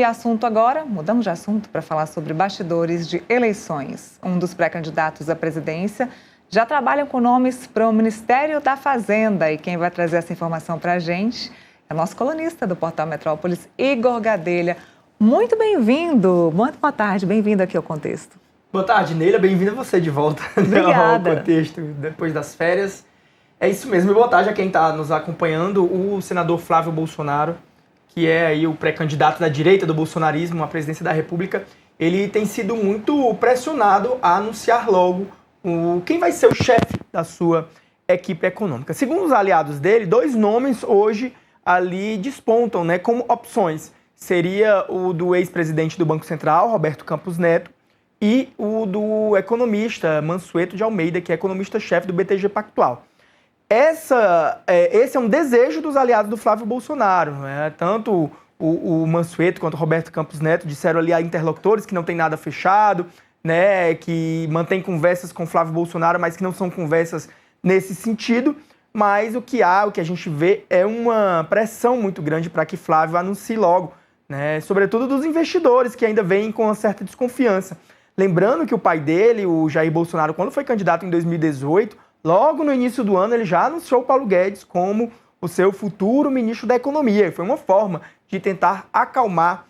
de assunto agora, mudamos de assunto para falar sobre bastidores de eleições. Um dos pré-candidatos à presidência já trabalha com nomes para o Ministério da Fazenda. E quem vai trazer essa informação para a gente é o nosso colunista do Portal Metrópolis, Igor Gadelha. Muito bem-vindo, muito boa tarde, bem-vindo aqui ao Contexto. Boa tarde, Neila, bem-vinda você de volta ao Contexto depois das férias. É isso mesmo, e boa tarde a quem está nos acompanhando, o senador Flávio Bolsonaro, que é aí o pré-candidato da direita do bolsonarismo à presidência da República. Ele tem sido muito pressionado a anunciar logo quem vai ser o chefe da sua equipe econômica. Segundo os aliados dele, 2 nomes hoje ali despontam, né, como opções. Seria o do ex-presidente do Banco Central, Roberto Campos Neto, e o do economista Mansueto de Almeida, que é economista-chefe do BTG Pactual. Esse é um desejo dos aliados do Flávio Bolsonaro, né? Tanto o Mansueto quanto o Roberto Campos Neto disseram ali a interlocutores que não tem nada fechado, né? Que mantém conversas com o Flávio Bolsonaro, mas que não são conversas nesse sentido. Mas o que a gente vê é uma pressão muito grande para que Flávio anuncie logo, né? Sobretudo dos investidores, que ainda vêm com uma certa desconfiança. Lembrando que o pai dele, o Jair Bolsonaro, quando foi candidato em 2018, logo no início do ano, ele já anunciou o Paulo Guedes como o seu futuro ministro da Economia. E foi uma forma de tentar acalmar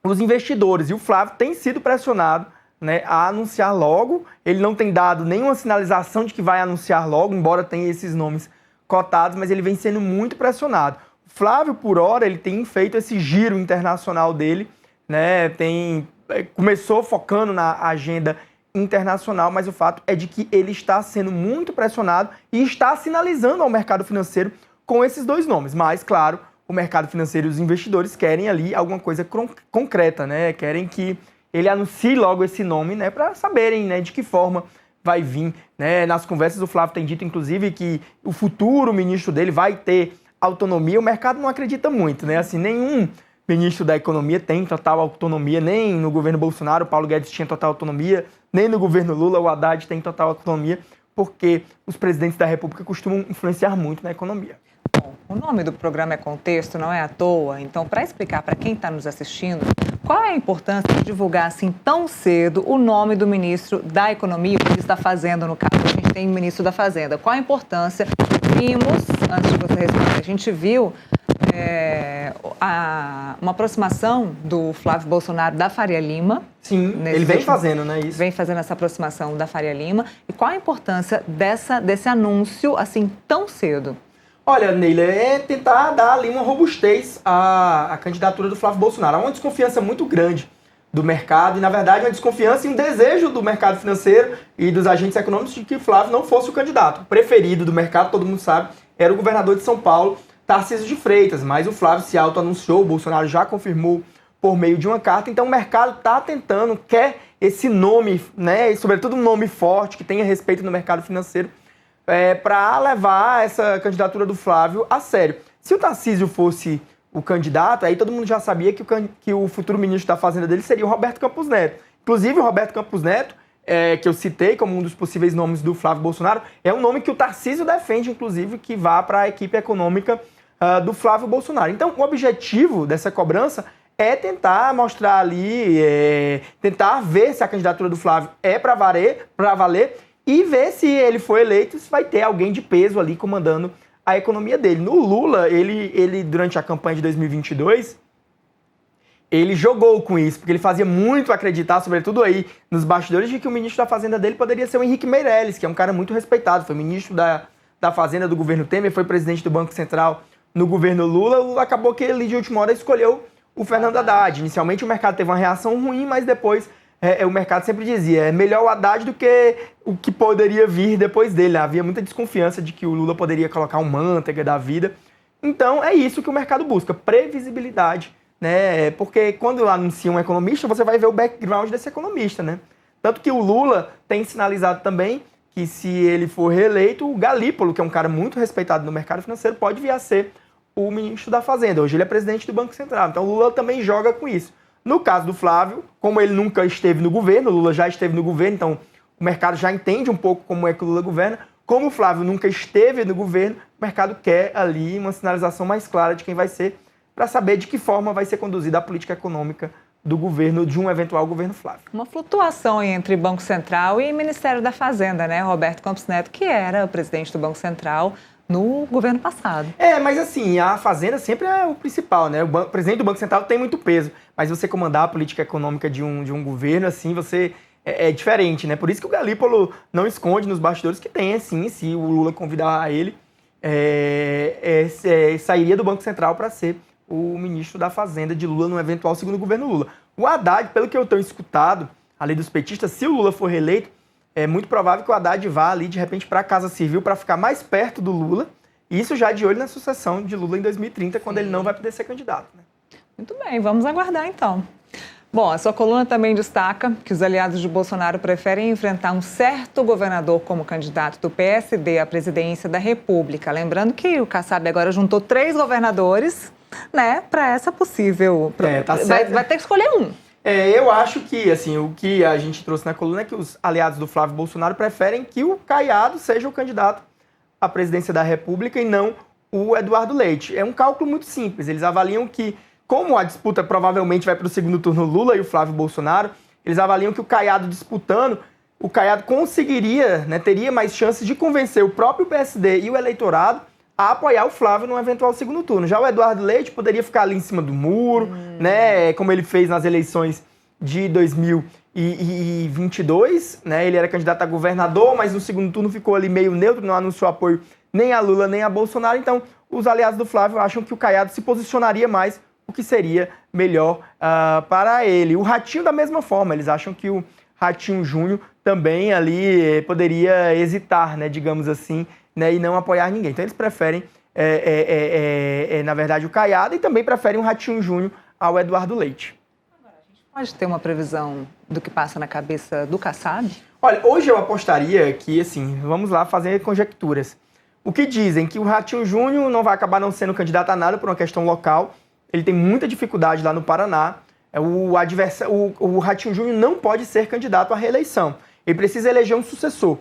os investidores. E o Flávio tem sido pressionado, né, a anunciar logo. Ele não tem dado nenhuma sinalização de que vai anunciar logo, embora tenha esses nomes cotados, mas ele vem sendo muito pressionado. O Flávio, por hora, ele tem feito esse giro internacional dele, né, começou focando na agenda internacional, mas o fato é de que ele está sendo muito pressionado e está sinalizando ao mercado financeiro com esses 2 nomes. Mas, claro, o mercado financeiro e os investidores querem ali alguma coisa concreta, né? Querem que ele anuncie logo esse nome, né? Para saberem, né, de que forma vai vir, né? Nas conversas o Flávio tem dito, inclusive, que o futuro ministro dele vai ter autonomia. O mercado não acredita muito, né? Assim, nenhum ministro da Economia tem total autonomia, nem no governo Bolsonaro o Paulo Guedes tinha total autonomia, nem no governo Lula o Haddad tem total autonomia, porque os presidentes da República costumam influenciar muito na economia. Bom, o nome do programa é Contexto, não é à toa. Então, para explicar para quem está nos assistindo, qual é a importância de divulgar assim tão cedo o nome do ministro da Economia, o ministro da Fazenda, no caso, a gente tem o ministro da Fazenda. Qual a importância? Vimos, antes de você responder, a gente viu uma aproximação do Flávio Bolsonaro da Faria Lima. Sim, ele vem fazendo, né, isso? Vem fazendo essa aproximação da Faria Lima. E qual a importância desse anúncio assim tão cedo? Olha, Neila, é tentar dar ali uma robustez à candidatura do Flávio Bolsonaro. Há uma desconfiança muito grande do mercado e, na verdade, uma desconfiança e um desejo do mercado financeiro e dos agentes econômicos de que o Flávio não fosse o candidato. O preferido do mercado, todo mundo sabe, era o governador de São Paulo, Tarcísio de Freitas, mas o Flávio se auto-anunciou, o Bolsonaro já confirmou por meio de uma carta, então o mercado está tentando, quer esse nome, né, e sobretudo um nome forte, que tenha respeito no mercado financeiro, para levar essa candidatura do Flávio a sério. Se o Tarcísio fosse o candidato, aí todo mundo já sabia que o futuro ministro da Fazenda dele seria o Roberto Campos Neto. Inclusive, o Roberto Campos Neto, que eu citei como um dos possíveis nomes do Flávio Bolsonaro, é um nome que o Tarcísio defende, inclusive, que vá para a equipe econômica do Flávio Bolsonaro. Então, o objetivo dessa cobrança é tentar mostrar ali, tentar ver se a candidatura do Flávio é para valer e ver se ele for eleito, se vai ter alguém de peso ali comandando a economia dele. No Lula, ele durante a campanha de 2022, ele jogou com isso, porque ele fazia muito acreditar, sobretudo aí nos bastidores, de que o ministro da Fazenda dele poderia ser o Henrique Meirelles, que é um cara muito respeitado, foi ministro da Fazenda do governo Temer, foi presidente do Banco Central no governo Lula. O Lula acabou que ele, de última hora, escolheu o Fernando Haddad. Inicialmente o mercado teve uma reação ruim, mas depois o mercado sempre dizia, é melhor o Haddad do que o que poderia vir depois dele. Havia muita desconfiança de que o Lula poderia colocar um Manteiga da vida. Então é isso que o mercado busca, previsibilidade, né? Porque quando anuncia um economista, você vai ver o background desse economista, né? Tanto que o Lula tem sinalizado também que se ele for reeleito, o Galípolo, que é um cara muito respeitado no mercado financeiro, pode vir a ser o ministro da Fazenda. Hoje ele é presidente do Banco Central. Então o Lula também joga com isso. No caso do Flávio, como ele nunca esteve no governo, o Lula já esteve no governo, então o mercado já entende um pouco como é que o Lula governa. Como o Flávio nunca esteve no governo, o mercado quer ali uma sinalização mais clara de quem vai ser. para saber de que forma vai ser conduzida a política econômica do governo, de um eventual governo Flávio. Uma flutuação entre Banco Central e Ministério da Fazenda, né? Roberto Campos Neto, que era o presidente do Banco Central no governo passado. Mas assim, a Fazenda sempre é o principal, né? O presidente do Banco Central tem muito peso, mas você comandar a política econômica de um governo, assim, você é diferente, né? Por isso que o Galípolo não esconde nos bastidores que tem, assim, se o Lula convidar ele, sairia do Banco Central para ser o ministro da Fazenda de Lula no eventual segundo governo Lula. O Haddad, pelo que eu tenho escutado, além dos petistas, se o Lula for reeleito, é muito provável que o Haddad vá ali, de repente, para a Casa Civil para ficar mais perto do Lula, e isso já de olho na sucessão de Lula em 2030, quando ele não vai poder ser candidato, né? Muito bem, vamos aguardar então. Bom, a sua coluna também destaca que os aliados de Bolsonaro preferem enfrentar um certo governador como candidato do PSD à presidência da República. Lembrando que o Kassab agora juntou 3 governadores, né, para essa possível... Tá certo. Vai ter que escolher um. Eu acho que, assim, o que a gente trouxe na coluna é que os aliados do Flávio Bolsonaro preferem que o Caiado seja o candidato à presidência da República e não o Eduardo Leite. É um cálculo muito simples. Eles avaliam que, como a disputa provavelmente vai para o segundo turno Lula e o Flávio Bolsonaro, eles avaliam que o Caiado disputando, o Caiado conseguiria, né, teria mais chances de convencer o próprio PSD e o eleitorado a apoiar o Flávio num eventual segundo turno. Já o Eduardo Leite poderia ficar ali em cima do muro, né, como ele fez nas eleições de 2022, né, ele era candidato a governador, mas no segundo turno ficou ali meio neutro, não anunciou apoio nem a Lula nem a Bolsonaro, então os aliados do Flávio acham que o Caiado se posicionaria mais, o que seria melhor para ele. O Ratinho da mesma forma, eles acham que o Ratinho Júnior também ali poderia hesitar, né, digamos assim, né, e não apoiar ninguém. Então eles preferem, na verdade, o Caiado e também preferem o Ratinho Júnior ao Eduardo Leite. Agora, a gente pode ter uma previsão do que passa na cabeça do Kassab? Olha, hoje eu apostaria que, assim, vamos lá fazer conjecturas. O que dizem? Que o Ratinho Júnior não vai acabar não sendo candidato a nada por uma questão local. Ele tem muita dificuldade lá no Paraná. O Ratinho Júnior não pode ser candidato à reeleição. Ele precisa eleger um sucessor.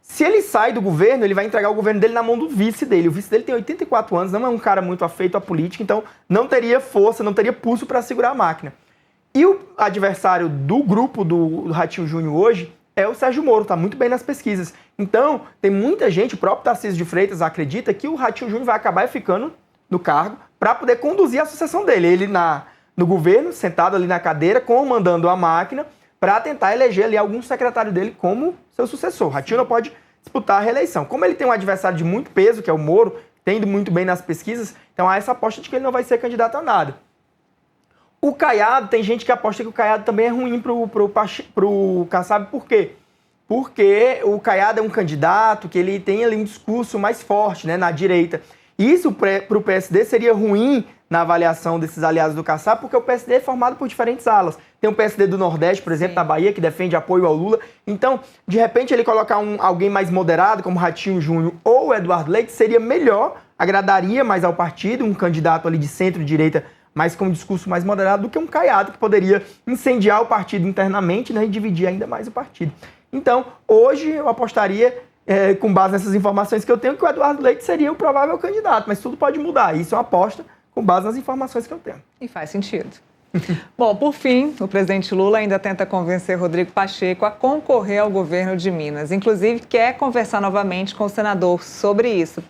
Se ele sai do governo, ele vai entregar o governo dele na mão do vice dele. O vice dele tem 84 anos, não é um cara muito afeito à política, então não teria força, não teria pulso para segurar a máquina. E o adversário do grupo do Ratinho Júnior hoje é o Sérgio Moro, está muito bem nas pesquisas. Então, tem muita gente, o próprio Tarcísio de Freitas acredita que o Ratinho Júnior vai acabar ficando no cargo para poder conduzir a sucessão dele. Ele no governo, sentado ali na cadeira, comandando a máquina, para tentar eleger ali algum secretário dele como seu sucessor. Ratinho não pode disputar a reeleição. Como ele tem um adversário de muito peso, que é o Moro, tem ido muito bem nas pesquisas, então há essa aposta de que ele não vai ser candidato a nada. O Caiado, tem gente que aposta que o Caiado também é ruim pro Kassab, por quê? Porque o Caiado é um candidato que ele tem ali um discurso mais forte, né, na direita. Isso para o PSD seria ruim na avaliação desses aliados do Kassab, porque o PSD é formado por diferentes alas. Tem o PSD do Nordeste, por exemplo, na Bahia, que defende apoio ao Lula. Então, de repente, ele colocar alguém mais moderado, como Ratinho Júnior ou Eduardo Leite, seria melhor, agradaria mais ao partido, um candidato ali de centro-direita, mas com um discurso mais moderado, do que um Caiado, que poderia incendiar o partido internamente, né, e dividir ainda mais o partido. Então, hoje eu apostaria, com base nessas informações que eu tenho, que o Eduardo Leite seria o provável candidato, mas tudo pode mudar. Isso é uma aposta com base nas informações que eu tenho. E faz sentido. Bom, por fim, o presidente Lula ainda tenta convencer Rodrigo Pacheco a concorrer ao governo de Minas. Inclusive, quer conversar novamente com o senador sobre isso.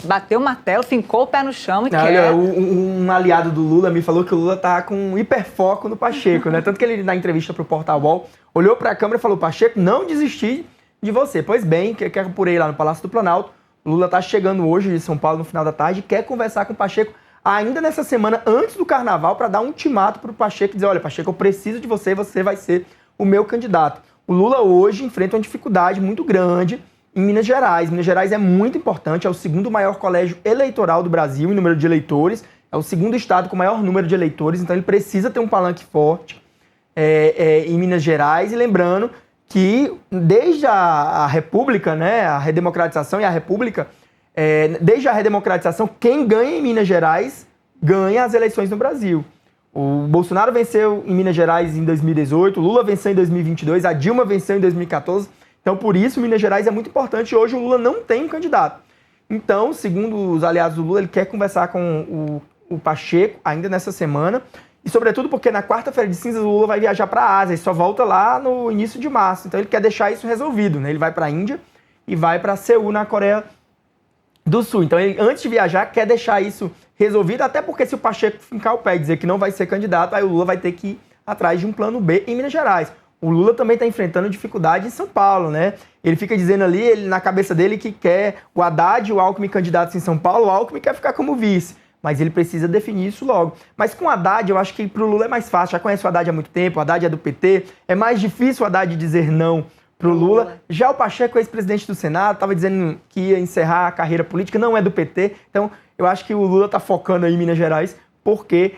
Bateu o martelo, fincou o pé no chão e quer... Um aliado do Lula me falou que o Lula tá com um hiperfoco no Pacheco, né? Tanto que ele, na entrevista pro Portal UOL, olhou para a câmera e falou: Pacheco, não desisti de você. Pois bem, que eu apurei lá no Palácio do Planalto. O Lula tá chegando hoje de São Paulo no final da tarde e quer conversar com o Pacheco ainda nessa semana, antes do Carnaval, para dar um ultimato para o Pacheco e dizer: olha, Pacheco, eu preciso de você e você vai ser o meu candidato. O Lula hoje enfrenta uma dificuldade muito grande em Minas Gerais. Minas Gerais é muito importante, é o segundo maior colégio eleitoral do Brasil em número de eleitores, é o segundo estado com o maior número de eleitores, então ele precisa ter um palanque forte em Minas Gerais. E lembrando que desde a República, né, a redemocratização e a República, desde a redemocratização, quem ganha em Minas Gerais ganha as eleições no Brasil. O Bolsonaro venceu em Minas Gerais em 2018, o Lula venceu em 2022, a Dilma venceu em 2014. Então, por isso, Minas Gerais é muito importante. Hoje, o Lula não tem um candidato. Então, segundo os aliados do Lula, ele quer conversar com o Pacheco ainda nessa semana, e sobretudo porque na quarta-feira de cinzas o Lula vai viajar para a Ásia e só volta lá no início de março. Então ele quer deixar isso resolvido, né? Ele vai para a Índia e vai para Seul, na Coreia do Sul. Então ele, antes de viajar, quer deixar isso resolvido, até porque se o Pacheco fincar o pé e dizer que não vai ser candidato, aí o Lula vai ter que ir atrás de um plano B em Minas Gerais. O Lula também está enfrentando dificuldade em São Paulo, né? Ele fica dizendo ali, na cabeça dele, que quer o Haddad e o Alckmin candidatos em São Paulo, o Alckmin quer ficar como vice. Mas ele precisa definir isso logo. Mas com o Haddad, eu acho que para o Lula é mais fácil. Já conhece o Haddad há muito tempo, o Haddad é do PT. É mais difícil o Haddad dizer não para o Lula. Já o Pacheco, ex-presidente do Senado, estava dizendo que ia encerrar a carreira política, não é do PT. Então, eu acho que o Lula está focando aí em Minas Gerais, porque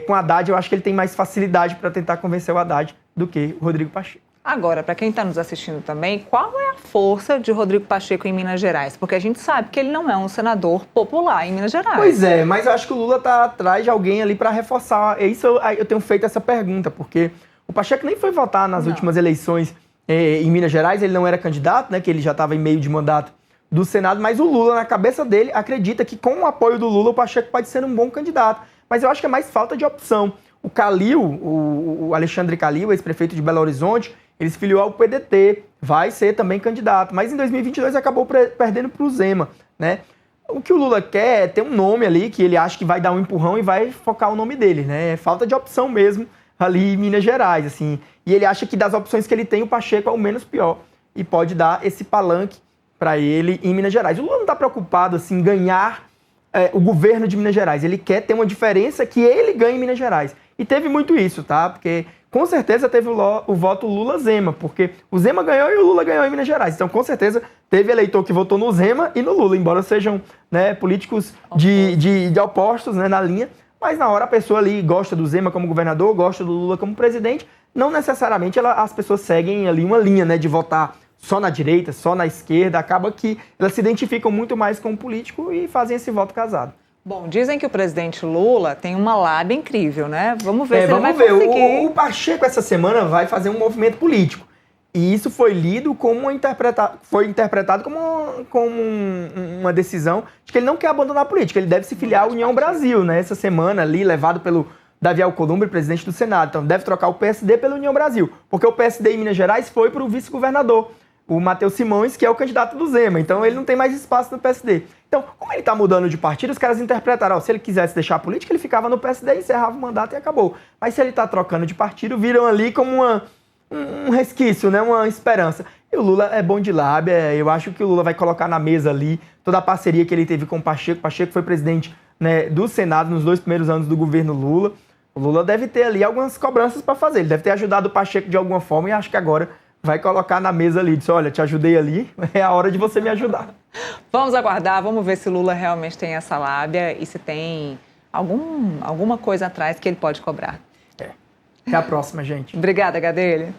com o Haddad eu acho que ele tem mais facilidade para tentar convencer o Haddad do que o Rodrigo Pacheco. Agora, para quem está nos assistindo também, qual é a força de Rodrigo Pacheco em Minas Gerais? Porque a gente sabe que ele não é um senador popular em Minas Gerais. Pois é, mas eu acho que o Lula está atrás de alguém ali para reforçar. Isso eu tenho feito essa pergunta, porque o Pacheco nem foi votar nas últimas eleições em Minas Gerais, ele não era candidato, né, que ele já estava em meio de mandato do Senado, mas o Lula, na cabeça dele, acredita que com o apoio do Lula, o Pacheco pode ser um bom candidato. Mas eu acho que é mais falta de opção. O Calil, o Alexandre Calil, ex-prefeito de Belo Horizonte, ele se filiou ao PDT, vai ser também candidato, mas em 2022 acabou perdendo para o Zema, né? O que o Lula quer é ter um nome ali que ele acha que vai dar um empurrão e vai focar o nome dele, né? É falta de opção mesmo ali em Minas Gerais, assim. E ele acha que das opções que ele tem, o Pacheco é o menos pior e pode dar esse palanque para ele em Minas Gerais. O Lula não está preocupado assim, em ganhar o governo de Minas Gerais. Ele quer ter uma diferença que ele ganhe em Minas Gerais. E teve muito isso, tá? Porque com certeza teve o voto Lula-Zema, porque o Zema ganhou e o Lula ganhou em Minas Gerais. Então, com certeza, teve eleitor que votou no Zema e no Lula, embora sejam, né, políticos de opostos, né, na linha. Mas na hora a pessoa ali gosta do Zema como governador, gosta do Lula como presidente. Não necessariamente as pessoas seguem ali uma linha, né, de votar só na direita, só na esquerda. Acaba que elas se identificam muito mais com o político e fazem esse voto casado. Bom, dizem que o presidente Lula tem uma lábia incrível, né? Vamos ver se ele vai conseguir. O Pacheco essa semana vai fazer um movimento político. E isso foi lido como interpretado como uma decisão de que ele não quer abandonar a política. Ele deve se filiar à União Brasil, né? Essa semana ali, levado pelo Davi Alcolumbre, presidente do Senado. Então deve trocar o PSD pela União Brasil. Porque o PSD em Minas Gerais foi para o vice-governador, o Matheus Simões, que é o candidato do Zema. Então ele não tem mais espaço no PSD. Então, como ele está mudando de partido, os caras interpretaram, se ele quisesse deixar a política, ele ficava no PSD, encerrava o mandato e acabou. Mas se ele está trocando de partido, viram ali como um resquício, né? Uma esperança. E o Lula é bom de lábia, eu acho que o Lula vai colocar na mesa ali toda a parceria que ele teve com o Pacheco. O Pacheco foi presidente, né, do Senado nos 2 primeiros anos do governo Lula. O Lula deve ter ali algumas cobranças para fazer, ele deve ter ajudado o Pacheco de alguma forma e acho que agora vai colocar na mesa ali, disse, olha, te ajudei ali, é a hora de você me ajudar. Vamos aguardar, vamos ver se Lula realmente tem essa lábia e se tem alguma coisa atrás que ele pode cobrar. Até a próxima, gente. Obrigada, Gadelha.